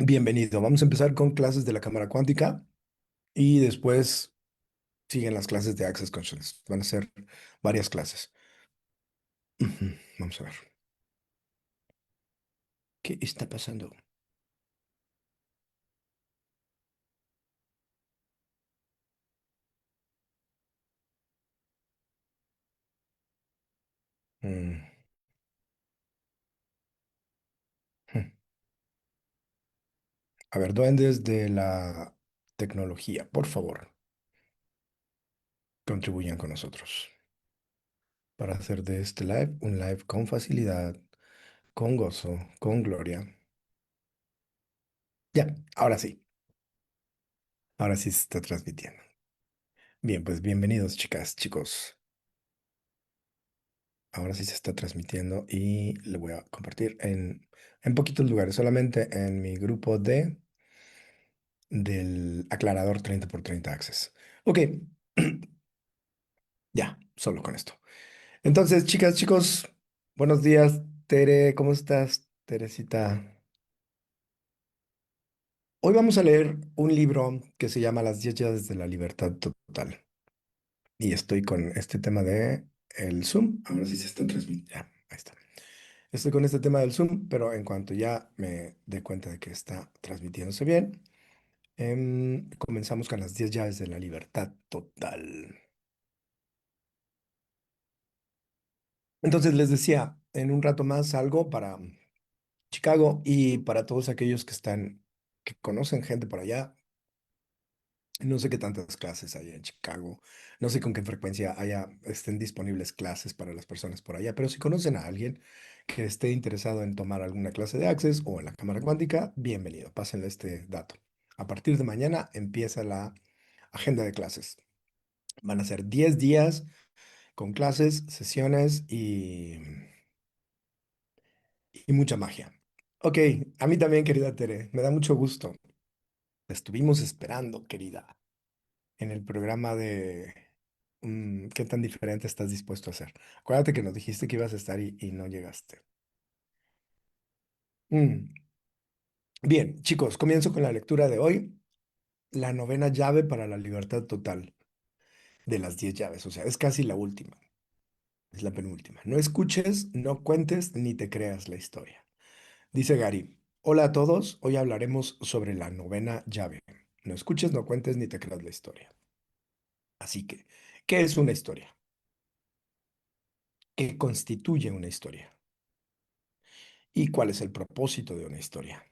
Bienvenido. Vamos a empezar con clases de la cámara cuántica y después siguen las clases de Access Consciousness. Van a ser varias clases. Ujú. Vamos a ver. ¿Qué está pasando? Mm, hmm. A ver, duendes de la tecnología, por favor, contribuyan con nosotros para hacer de este live un live con facilidad, con gozo, con gloria. Ya, ahora sí. Ahora sí se está transmitiendo. Bien, pues bienvenidos, chicas, chicos. Ahora sí se está transmitiendo y le voy a compartir en poquitos lugares, solamente en mi grupo del aclarador 30x30 Access. Ok, ya, solo con esto. Entonces, chicas, chicos, buenos días. Tere, ¿cómo estás? Teresita. Hoy vamos a leer un libro que se llama Las 10 llaves de la libertad total. Y estoy con este tema de el Zoom. Ahora sí se está transmitiendo. Ya, ahí está. Estoy con este tema del Zoom, pero en cuanto ya me dé cuenta de que está transmitiéndose bien, comenzamos con las 10 llaves de la libertad total. Entonces les decía, en un rato más salgo para Chicago y para todos aquellos que conocen gente por allá. No sé qué tantas clases hay en Chicago, no sé con qué frecuencia estén disponibles clases para las personas por allá, pero si conocen a alguien que esté interesado en tomar alguna clase de Access o en la cámara cuántica, bienvenido, pásenle este dato. A partir de mañana empieza la agenda de clases. Van a ser 10 días con clases, sesiones y mucha magia. Ok, a mí también, querida Tere, me da mucho gusto. Te estuvimos esperando, querida, en el programa de ¿qué tan diferente estás dispuesto a hacer? Acuérdate que nos dijiste que ibas a estar y no llegaste. Mm, Bien, chicos, comienzo con la lectura de hoy. La novena llave para la libertad total de las 10 llaves, o sea, es casi la última, es la penúltima. No escuches, no cuentes ni te creas la historia. Dice Gary, hola a todos, hoy hablaremos sobre la novena llave. No escuches, no cuentes ni te creas la historia. Así que, ¿qué es una historia? ¿Qué constituye una historia? ¿Y cuál es el propósito de una historia?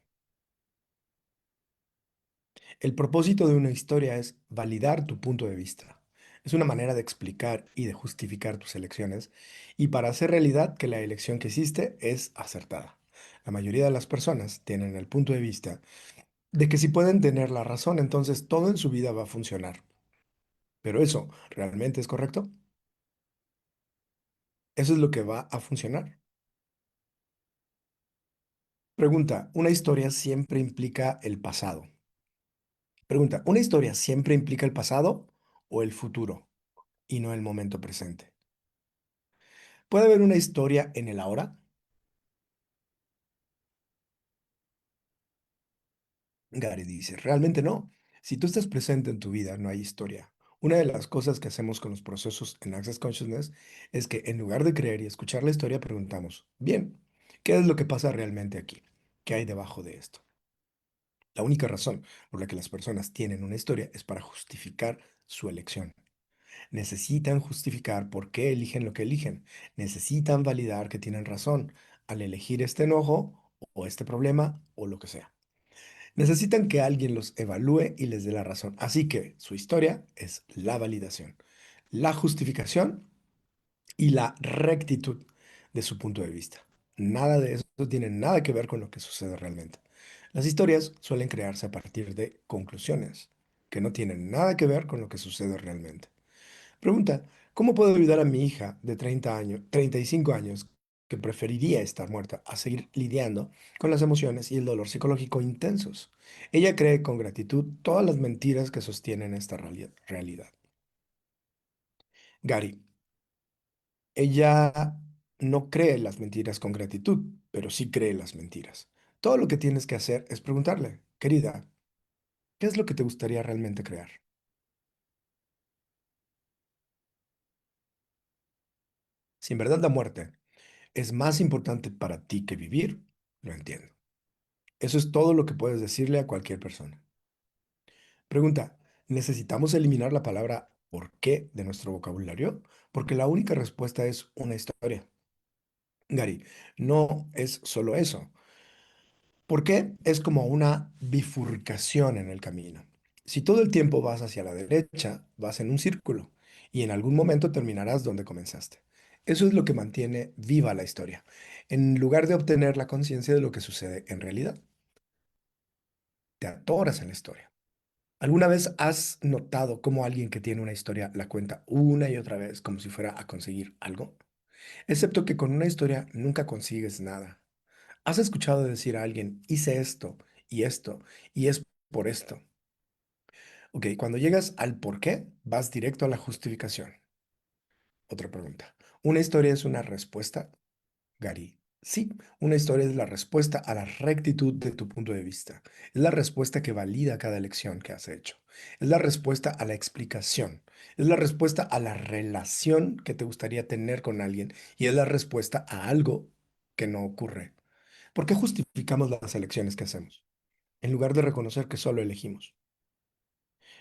El propósito de una historia es validar tu punto de vista. Es una manera de explicar y de justificar tus elecciones y para hacer realidad que la elección que hiciste es acertada. La mayoría de las personas tienen el punto de vista de que si pueden tener la razón, entonces todo en su vida va a funcionar. Pero eso, ¿realmente es correcto? ¿Eso es lo que va a funcionar? Pregunta, ¿una historia siempre implica el pasado? Pregunta, ¿una historia siempre implica el pasado o el futuro y no el momento presente? ¿Puede haber una historia en el ahora? Gary dice, realmente no. Si tú estás presente en tu vida, no hay historia. Una de las cosas que hacemos con los procesos en Access Consciousness es que en lugar de creer y escuchar la historia, preguntamos, bien, ¿qué es lo que pasa realmente aquí? ¿Qué hay debajo de esto? La única razón por la que las personas tienen una historia es para justificar su elección. Necesitan justificar por qué eligen lo que eligen. Necesitan validar que tienen razón al elegir este enojo o este problema o lo que sea. Necesitan que alguien los evalúe y les dé la razón. Así que su historia es la validación, la justificación y la rectitud de su punto de vista. Nada de eso tiene nada que ver con lo que sucede realmente. Las historias suelen crearse a partir de conclusiones que no tienen nada que ver con lo que sucede realmente. Pregunta, ¿cómo puedo ayudar a mi hija de 30 años, 35 años, que preferiría estar muerta, a seguir lidiando con las emociones y el dolor psicológico intensos? Ella cree con gratitud todas las mentiras que sostienen esta realidad. Gary, ella no cree las mentiras con gratitud, pero sí cree las mentiras. Todo lo que tienes que hacer es preguntarle, querida, ¿qué es lo que te gustaría realmente crear? Si en verdad la muerte es más importante para ti que vivir, lo entiendo. Eso es todo lo que puedes decirle a cualquier persona. Pregunta, ¿necesitamos eliminar la palabra por qué de nuestro vocabulario? Porque la única respuesta es una historia. Gary, no es solo eso. ¿Por qué? Es como una bifurcación en el camino. Si todo el tiempo vas hacia la derecha, vas en un círculo y en algún momento terminarás donde comenzaste. Eso es lo que mantiene viva la historia, en lugar de obtener la conciencia de lo que sucede en realidad. Te atoras en la historia. ¿Alguna vez has notado cómo alguien que tiene una historia la cuenta una y otra vez como si fuera a conseguir algo? Excepto que con una historia nunca consigues nada. ¿Has escuchado decir a alguien, hice esto, y es por esto? Ok, cuando llegas al por qué, vas directo a la justificación. Otra pregunta. ¿Una historia es una respuesta, Gary? Sí, una historia es la respuesta a la rectitud de tu punto de vista. Es la respuesta que valida cada elección que has hecho. Es la respuesta a la explicación. Es la respuesta a la relación que te gustaría tener con alguien. Y es la respuesta a algo que no ocurre. ¿Por qué justificamos las elecciones que hacemos, en lugar de reconocer que solo elegimos?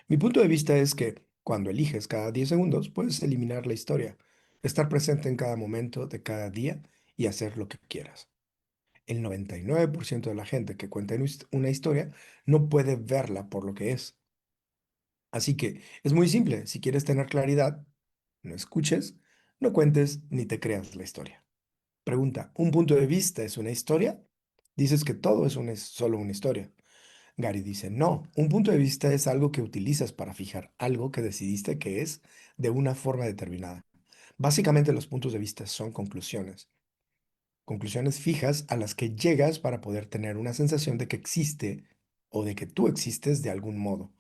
Mi punto de vista es que cuando eliges cada 10 segundos, puedes eliminar la historia, estar presente en cada momento de cada día y hacer lo que quieras. El 99% de la gente que cuenta una historia no puede verla por lo que es. Así que es muy simple. Si quieres tener claridad, no escuches, no cuentes ni te creas la historia. Pregunta, ¿un punto de vista es una historia? Dices que todo es solo una historia. Gary dice, no, un punto de vista es algo que utilizas para fijar algo que decidiste que es de una forma determinada. Básicamente los puntos de vista son conclusiones, conclusiones fijas a las que llegas para poder tener una sensación de que existe o de que tú existes de algún modo.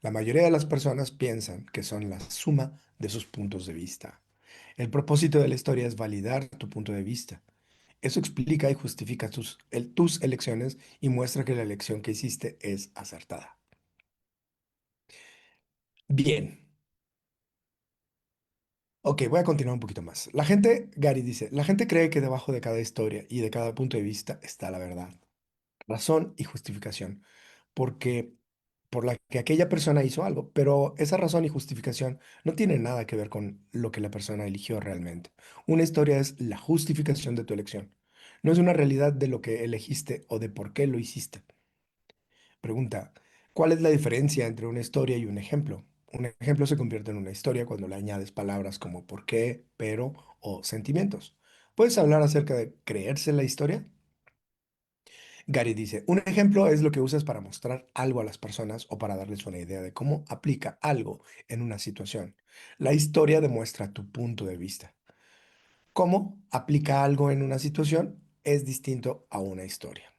La mayoría de las personas piensan que son la suma de sus puntos de vista. El propósito de la historia es validar tu punto de vista. Eso explica y justifica tus elecciones y muestra que la elección que hiciste es acertada. Bien, ok, voy a continuar un poquito más. Gary dice, la gente cree que debajo de cada historia y de cada punto de vista está la verdad, razón y justificación, porque por la que aquella persona hizo algo, pero esa razón y justificación no tiene nada que ver con lo que la persona eligió realmente. Una historia es la justificación de tu elección, no es una realidad de lo que elegiste o de por qué lo hiciste. Pregunta, ¿cuál es la diferencia entre una historia y un ejemplo? Un ejemplo se convierte en una historia cuando le añades palabras como por qué, pero o sentimientos. ¿Puedes hablar acerca de creerse la historia? Gary dice, un ejemplo es lo que usas para mostrar algo a las personas o para darles una idea de cómo aplica algo en una situación. La historia demuestra tu punto de vista. Cómo aplica algo en una situación es distinto a una historia.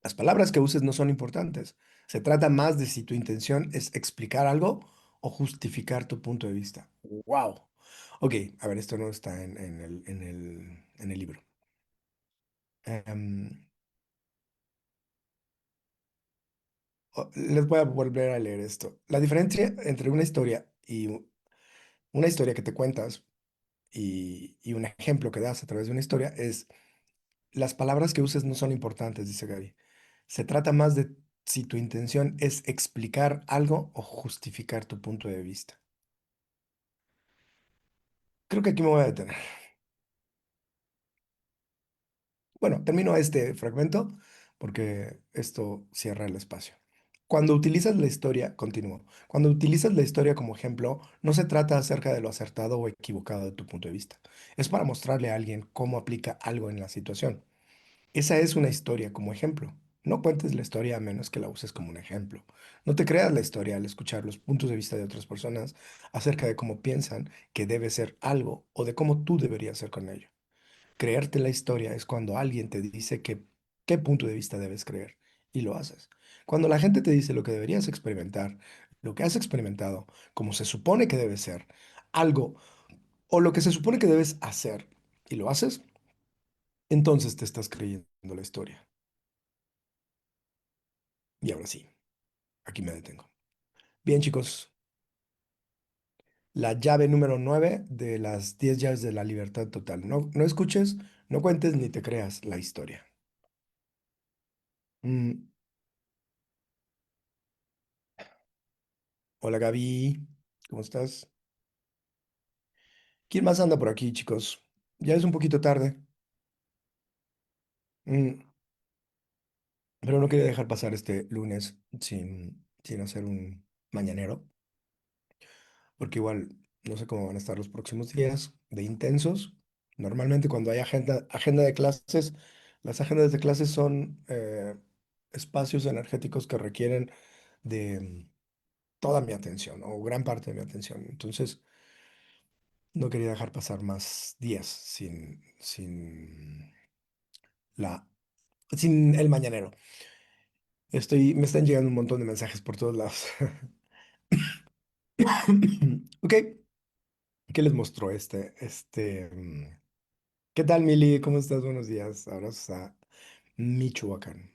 Las palabras que uses no son importantes. Se trata más de si tu intención es explicar algo o justificar tu punto de vista. ¡Wow! Ok, a ver, esto no está en el libro. Em, Les voy a volver a leer esto. La diferencia entre una historia y una historia que te cuentas y un ejemplo que das a través de una historia es las palabras que uses no son importantes, dice Gary. Se trata más de si tu intención es explicar algo o justificar tu punto de vista. Creo que aquí me voy a detener. Bueno, termino este fragmento porque esto cierra el espacio. Cuando utilizas la historia, continúo. Cuando utilizas la historia como ejemplo, no se trata acerca de lo acertado o equivocado de tu punto de vista. Es para mostrarle a alguien cómo aplica algo en la situación. Esa es una historia como ejemplo. No cuentes la historia a menos que la uses como un ejemplo. No te creas la historia al escuchar los puntos de vista de otras personas acerca de cómo piensan que debe ser algo o de cómo tú deberías ser con ello. Creerte la historia es cuando alguien te dice qué punto de vista debes creer y lo haces. Cuando la gente te dice lo que deberías experimentar, lo que has experimentado, como se supone que debe ser, algo o lo que se supone que debes hacer y lo haces, entonces te estás creyendo la historia. Y ahora sí, aquí me detengo. Bien, chicos, la llave número 9 de las 10 llaves de la libertad total. No, no escuches, no cuentes ni te creas la historia. Mm, hola Gaby, ¿cómo estás? ¿Quién más anda por aquí, chicos? Ya es un poquito tarde, pero no quería dejar pasar este lunes sin hacer un mañanero, porque igual no sé cómo van a estar los próximos días de intensos. Normalmente cuando hay agenda de clases, las agendas de clases son espacios energéticos que requieren de toda mi atención o gran parte de mi atención. Entonces, no quería dejar pasar más días la, sin el mañanero. Me están llegando un montón de mensajes por todos lados. Ok, ¿qué les mostró ¿qué tal, Mili? ¿Cómo estás? Buenos días. Abrazos a Michoacán.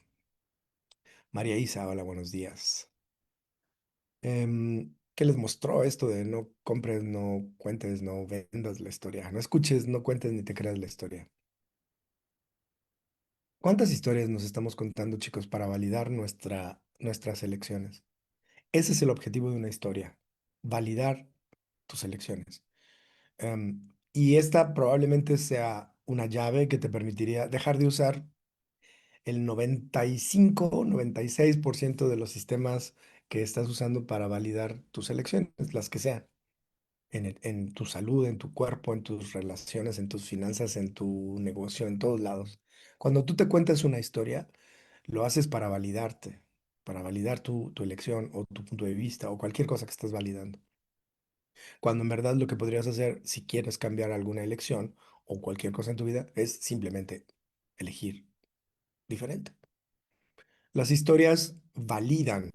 María Isa, hola, buenos días. ¿Qué les mostró esto de no compres, no cuentes, no vendas la historia? No escuches, no cuentes ni te creas la historia. ¿Cuántas historias nos estamos contando, chicos, para validar nuestras elecciones? Ese es el objetivo de una historia, validar tus elecciones. Y esta probablemente sea una llave que te permitiría dejar de usar el 95, 96% de los sistemas que estás usando para validar tus elecciones, las que sean, en tu salud, en tu cuerpo, en tus relaciones, en tus finanzas, en tu negocio, en todos lados. Cuando tú te cuentas una historia, lo haces para validarte, para validar tu elección o tu punto de vista o cualquier cosa que estés validando. Cuando en verdad lo que podrías hacer si quieres cambiar alguna elección o cualquier cosa en tu vida es simplemente elegir diferente. Las historias validan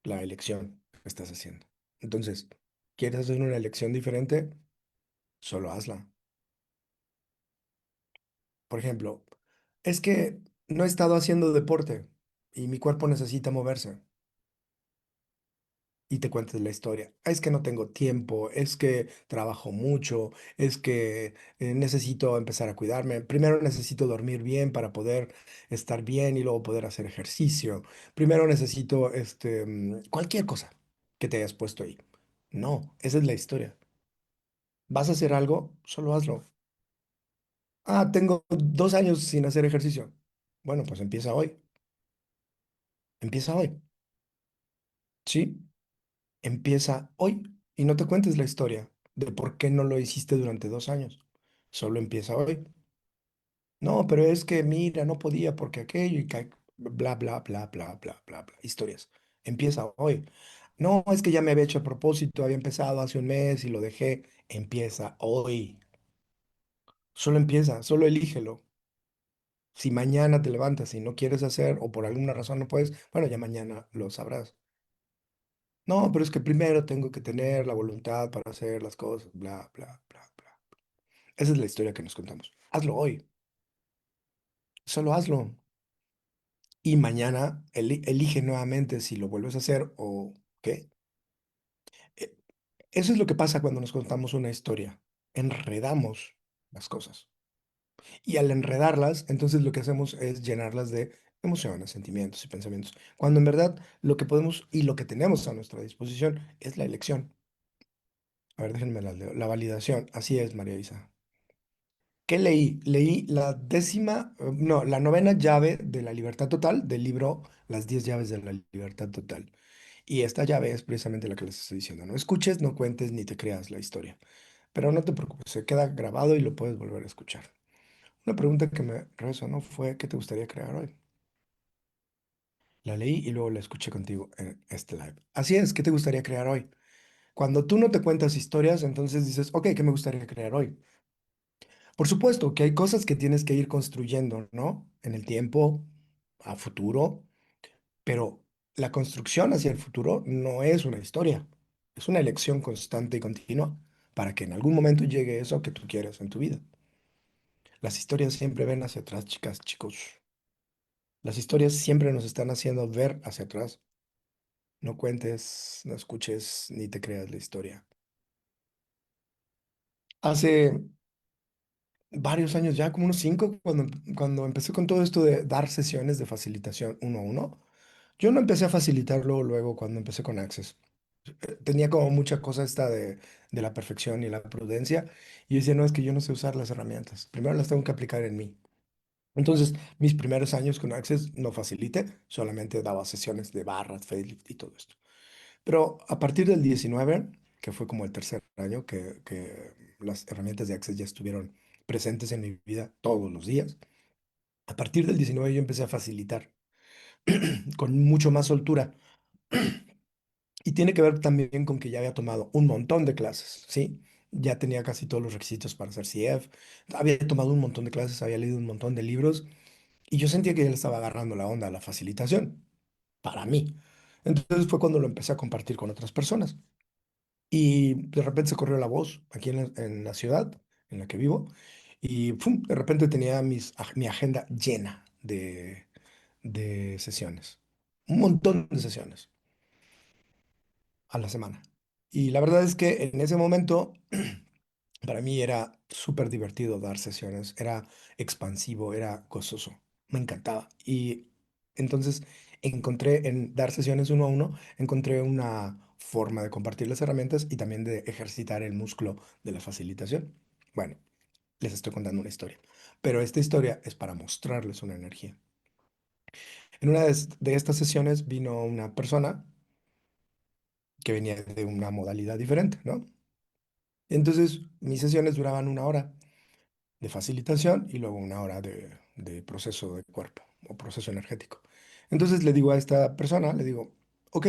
la elección que estás haciendo. Entonces, ¿quieres hacer una elección diferente? Solo hazla. Por ejemplo, es que no he estado haciendo deporte y mi cuerpo necesita moverse. Y te cuentes la historia. Es que no tengo tiempo, es que trabajo mucho, es que necesito empezar a cuidarme. Primero necesito dormir bien para poder estar bien y luego poder hacer ejercicio. Primero necesito cualquier cosa que te hayas puesto ahí. No, esa es la historia. ¿Vas a hacer algo? Solo hazlo. Ah, tengo 2 años sin hacer ejercicio. Bueno, pues empieza hoy. Empieza hoy. ¿Sí? Empieza hoy y no te cuentes la historia de por qué no lo hiciste durante 2 años. Solo empieza hoy. No, pero es que mira, no podía porque aquello y bla, bla, bla, bla, bla, bla, bla. Historias. Empieza hoy. No, es que ya me había hecho a propósito, había empezado hace un mes y lo dejé. Empieza hoy. Solo empieza, solo elígelo. Si mañana te levantas y no quieres hacer o por alguna razón no puedes, bueno, ya mañana lo sabrás. No, pero es que primero tengo que tener la voluntad para hacer las cosas, bla, bla, bla, bla. Esa es la historia que nos contamos. Hazlo hoy, solo hazlo. Y mañana elige nuevamente si lo vuelves a hacer o qué. Eh, Eso es lo que pasa cuando nos contamos una historia. Enredamos las cosas. Y al enredarlas, entonces lo que hacemos es llenarlas de emociones, sentimientos y pensamientos. Cuando en verdad lo que podemos y lo que tenemos a nuestra disposición es la elección. A ver, déjenme la leo. La validación. Así es, María Isa. ¿Qué leí? Leí la novena llave de la libertad total del libro Las 10 llaves de la libertad total. Y esta llave es precisamente la que les estoy diciendo. No escuches, no cuentes ni te creas la historia. Pero no te preocupes, se queda grabado y lo puedes volver a escuchar. Una pregunta que me resonó fue, ¿qué te gustaría crear hoy? La leí y luego la escuché contigo en este live. Así es, ¿qué te gustaría crear hoy? Cuando tú no te cuentas historias, entonces dices, ok, ¿qué me gustaría crear hoy? Por supuesto que hay cosas que tienes que ir construyendo, ¿no? En el tiempo, a futuro, pero la construcción hacia el futuro no es una historia, es una elección constante y continua para que en algún momento llegue eso que tú quieres en tu vida. Las historias siempre ven hacia atrás, chicas, chicos. Las historias siempre nos están haciendo ver hacia atrás. No cuentes, no escuches, ni te creas la historia. Hace varios años ya, como unos 5, cuando empecé con todo esto de dar sesiones de facilitación uno a uno, yo no empecé a facilitarlo luego cuando empecé con Access. Tenía como mucha cosa esta de la perfección y la prudencia, y yo decía, no, es que yo no sé usar las herramientas. Primero las tengo que aplicar en mí. Entonces, mis primeros años con Access no facilité, solamente daba sesiones de barras, facelift y todo esto. Pero a partir del 19, que fue como el tercer año que las herramientas de Access ya estuvieron presentes en mi vida todos los días, a partir del 19 yo empecé a facilitar con mucho más soltura. Y tiene que ver también con que ya había tomado un montón de clases, ¿sí? Ya tenía casi todos los requisitos para ser CF, había tomado un montón de clases, había leído un montón de libros y yo sentía que ya le estaba agarrando la onda a la facilitación, para mí. Entonces fue cuando lo empecé a compartir con otras personas. Y de repente se corrió la voz aquí en la ciudad en la que vivo y ¡pum! De repente tenía mi agenda llena de sesiones, un montón de sesiones a la semana. Y la verdad es que en ese momento para mí era súper divertido dar sesiones, era expansivo, era gozoso, me encantaba. Y entonces encontré en dar sesiones uno a uno, encontré una forma de compartir las herramientas y también de ejercitar el músculo de la facilitación. Bueno, les estoy contando una historia, pero esta historia es para mostrarles una energía. En una de estas sesiones vino una persona que venía de una modalidad diferente, ¿no? Entonces mis sesiones duraban una hora de facilitación y luego una hora de proceso de cuerpo o proceso energético. Entonces le digo a esta persona, le digo, ok,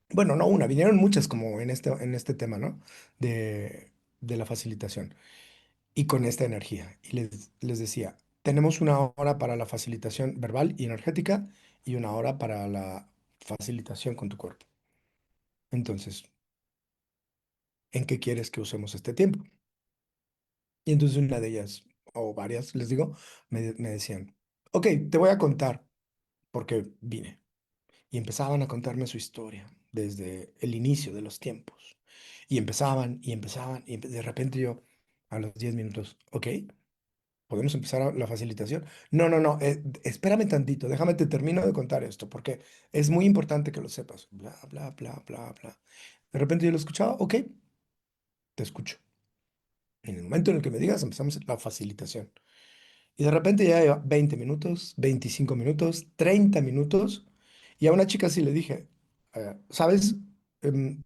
bueno, no una, vinieron muchas como en este tema, ¿no? De la facilitación y con esta energía. Y les decía, tenemos una hora para la facilitación verbal y energética y una hora para la facilitación con tu cuerpo. Entonces, ¿en qué quieres que usemos este tiempo? Y entonces una de ellas, o varias, les digo, me decían, ok, te voy a contar porque vine. Y empezaban a contarme su historia desde el inicio de los tiempos. Y empezaban y empezaban y de repente yo a los 10 minutos, ok, ¿podemos empezar la facilitación? No, no, no, espérame tantito, déjame te termino de contar esto porque es muy importante que lo sepas. Bla, bla, bla, bla, bla. De repente yo lo escuchaba, ok, te escucho. En el momento en el que me digas, empezamos la facilitación. Y de repente ya lleva 20 minutos, 25 minutos, 30 minutos. Y a una chica sí le dije, ¿sabes?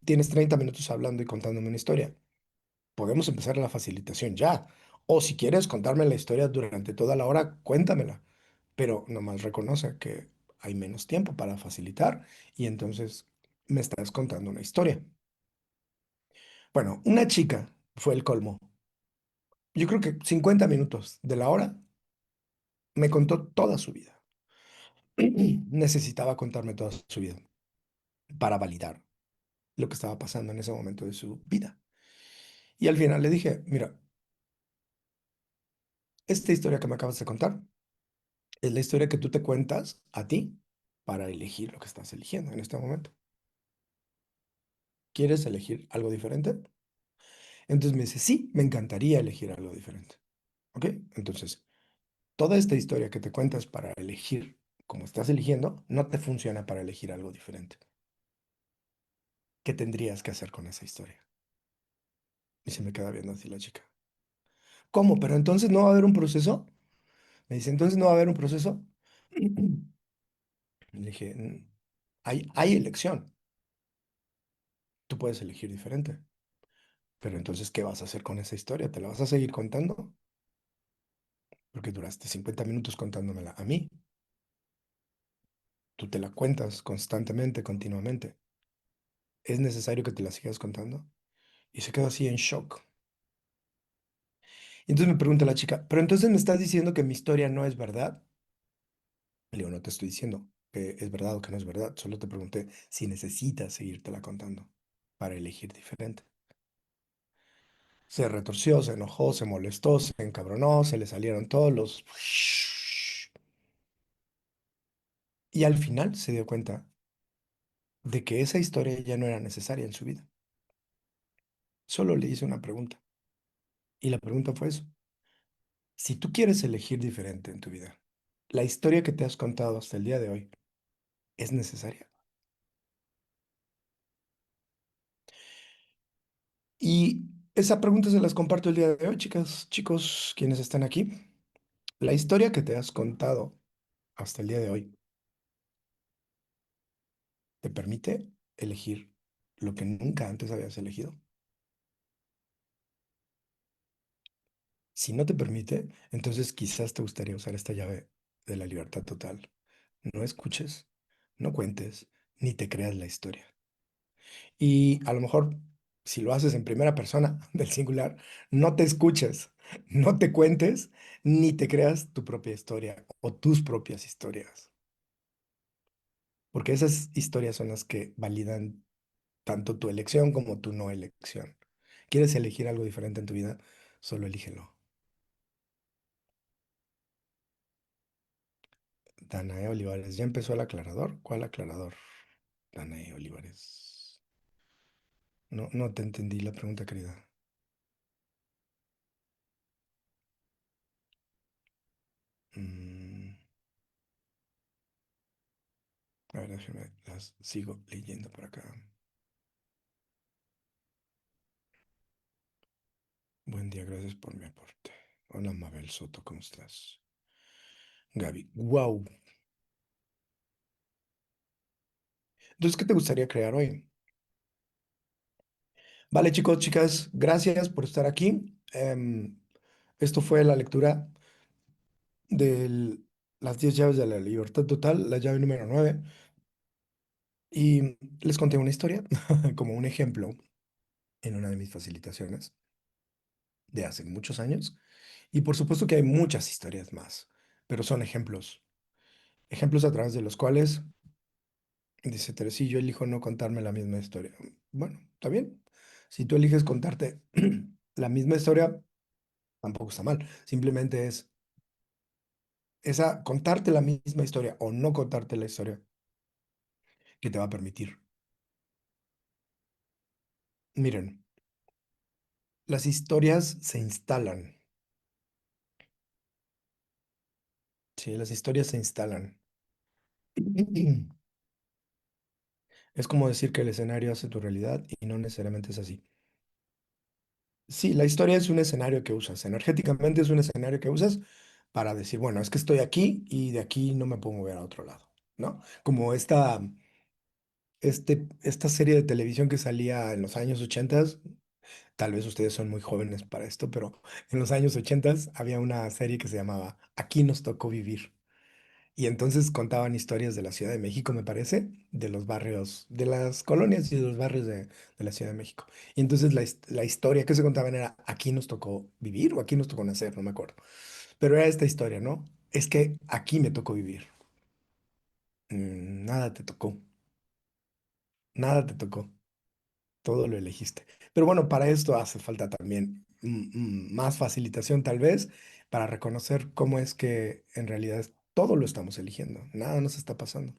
Tienes 30 minutos hablando y contándome una historia. Podemos empezar la facilitación ya. O si quieres contarme la historia durante toda la hora, cuéntamela. Pero nomás reconoce que hay menos tiempo para facilitar y entonces me estás contando una historia. Bueno, una chica fue el colmo. Yo creo que 50 minutos de la hora me contó toda su vida. Necesitaba contarme toda su vida para validar lo que estaba pasando en ese momento de su vida. Y al final le dije, mira, esta historia que me acabas de contar es la historia que tú te cuentas a ti para elegir lo que estás eligiendo en este momento. ¿Quieres elegir algo diferente? Entonces me dice, sí, me encantaría elegir algo diferente. ¿Ok? Entonces, toda esta historia que te cuentas para elegir como estás eligiendo, no te funciona para elegir algo diferente. ¿Qué tendrías que hacer con esa historia? Y se me queda viendo así la chica. ¿Cómo? ¿Pero entonces no va a haber un proceso? Me dice, ¿entonces no va a haber un proceso? Le dije, hay elección. Tú puedes elegir diferente. Pero entonces, ¿qué vas a hacer con esa historia? ¿Te la vas a seguir contando? Porque duraste 50 minutos contándomela a mí. Tú te la cuentas constantemente, continuamente. ¿Es necesario que te la sigas contando? Y se quedó así en shock. Y entonces me pregunta la chica, ¿pero entonces me estás diciendo que mi historia no es verdad? Le digo, no te estoy diciendo que es verdad o que no es verdad. Solo te pregunté si necesitas seguírtela contando para elegir diferente. Se retorció, se enojó, se molestó, se encabronó, se le salieron todos los... Y al final se dio cuenta de que esa historia ya no era necesaria en su vida. Solo le hice una pregunta. Y la pregunta fue eso. Si tú quieres elegir diferente en tu vida, ¿la historia que te has contado hasta el día de hoy es necesaria? Y esa pregunta se las comparto el día de hoy, chicas, chicos, quienes están aquí. La historia que te has contado hasta el día de hoy te permite elegir lo que nunca antes habías elegido. Si no te permite, entonces quizás te gustaría usar esta llave de la libertad total. No escuches, no cuentes, ni te creas la historia. Y a lo mejor, si lo haces en primera persona del singular, no te escuches, no te cuentes, ni te creas tu propia historia o tus propias historias. Porque esas historias son las que validan tanto tu elección como tu no elección. ¿Quieres elegir algo diferente en tu vida? Solo elígelo. Danae Olivares, ¿ya empezó el aclarador? ¿Cuál aclarador? Danae Olivares. No, no te entendí la pregunta, querida. Mm, a ver, déjame, las sigo leyendo por acá. Buen día, gracias por mi aporte. Hola, Mabel Soto, ¿cómo estás? Gaby, wow. Entonces, ¿qué te gustaría crear hoy? Vale, chicos, chicas, gracias por estar aquí. Esto fue la lectura de las 10 llaves de la libertad total, la llave número 9. Y les conté una historia como un ejemplo en una de mis facilitaciones de hace muchos años. Y por supuesto que hay muchas historias más, pero son ejemplos. Ejemplos a través de los cuales, dice Teresí, yo elijo no contarme la misma historia. Bueno, está bien. Si tú eliges contarte la misma historia, tampoco está mal. Simplemente es esa contarte la misma historia o no contarte la historia que te va a permitir. Miren, las historias se instalan. Sí, las historias se instalan. Es como decir que el escenario hace tu realidad y no necesariamente es así. Sí, la historia es un escenario que usas. Energéticamente es un escenario que usas para decir, bueno, es que estoy aquí y de aquí no me puedo mover a otro lado, ¿no? Como esta serie de televisión que salía en los años 80, tal vez ustedes son muy jóvenes para esto, pero en los años 80 había una serie que se llamaba Aquí nos tocó vivir. Y entonces contaban historias de la Ciudad de México, me parece, de los barrios, de las colonias y de los barrios de la Ciudad de México. Y entonces la historia que se contaban era, aquí nos tocó vivir o aquí nos tocó nacer, no me acuerdo. Pero era esta historia, ¿no? Es que aquí me tocó vivir. Nada te tocó, nada te tocó, todo lo elegiste. Pero bueno, para esto hace falta también más facilitación tal vez para reconocer cómo es que en realidad todo lo estamos eligiendo, nada nos está pasando.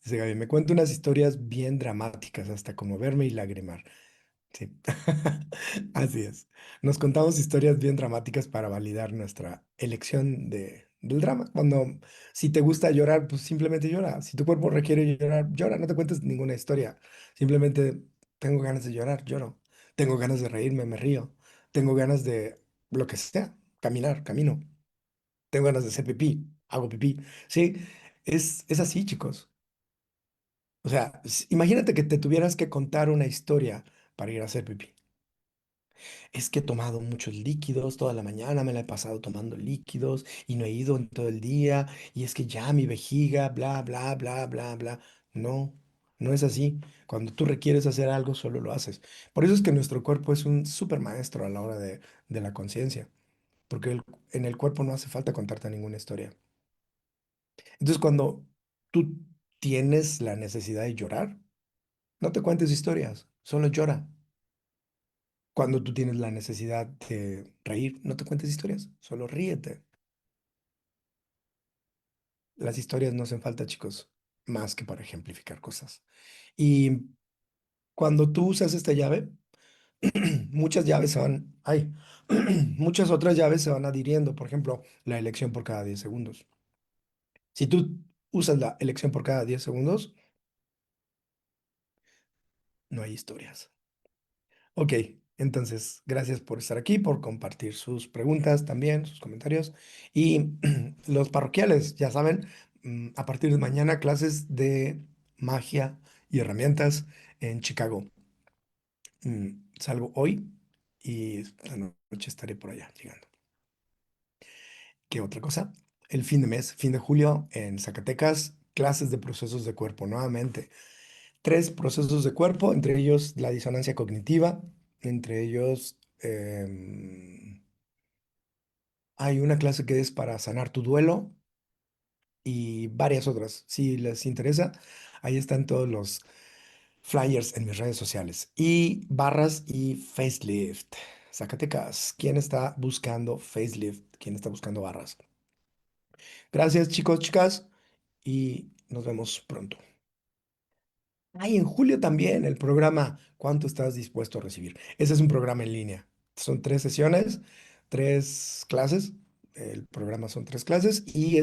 Dice Gaby, me cuento unas historias bien dramáticas, hasta conmoverme y lagrimar. Sí, así es. Nos contamos historias bien dramáticas para validar nuestra elección del drama. Cuando, si te gusta llorar, pues simplemente llora. Si tu cuerpo requiere llorar, llora. No te cuentes ninguna historia. Simplemente tengo ganas de llorar, lloro. Tengo ganas de reírme, me río. Tengo ganas de lo que sea, caminar, camino. Tengo ganas de hacer pipí, hago pipí. Sí, es así, chicos. O sea, imagínate que te tuvieras que contar una historia para ir a hacer pipí. Es que he tomado muchos líquidos, toda la mañana me la he pasado tomando líquidos y no he ido en todo el día y es que ya mi vejiga, bla, bla, bla, bla, bla. No, no es así. Cuando tú requieres hacer algo, solo lo haces. Por eso es que nuestro cuerpo es un súper maestro a la hora de la conciencia, porque en el cuerpo no hace falta contarte ninguna historia. Entonces, cuando tú tienes la necesidad de llorar, no te cuentes historias, solo llora. Cuando tú tienes la necesidad de reír, no te cuentes historias, solo ríete. Las historias no hacen falta, chicos, más que para ejemplificar cosas. Y cuando tú usas esta llave, muchas llaves se van, ay, muchas otras llaves se van adhiriendo. Por ejemplo, la elección por cada 10 segundos. Si tú usas la elección por cada 10 segundos, no hay historias. Ok, entonces, gracias por estar aquí, por compartir sus preguntas también, sus comentarios. Y los parroquiales, ya saben, a partir de mañana clases de magia y herramientas en Chicago. Salgo hoy y esta noche estaré por allá llegando. ¿Qué otra cosa? El fin de mes, fin de julio en Zacatecas, clases de procesos de cuerpo nuevamente. Tres procesos de cuerpo, entre ellos la disonancia cognitiva, entre ellos hay una clase que es para sanar tu duelo y varias otras. Si les interesa, ahí están todos los flyers en mis redes sociales. Y barras y facelift. Zacatecas, ¿quién está buscando facelift? ¿Quién está buscando barras? Gracias, chicos, chicas, y nos vemos pronto. Ay, en julio también el programa ¿Cuánto estás dispuesto a recibir? Ese es un programa en línea. Son 3 sesiones, 3 clases. El programa son 3 clases y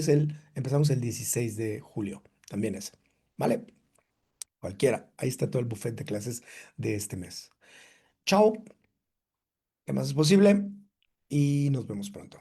empezamos el 16 de julio. También es. ¿Vale? Cualquiera. Ahí está todo el buffet de clases de este mes. Chao, ¿qué más es posible? Y nos vemos pronto.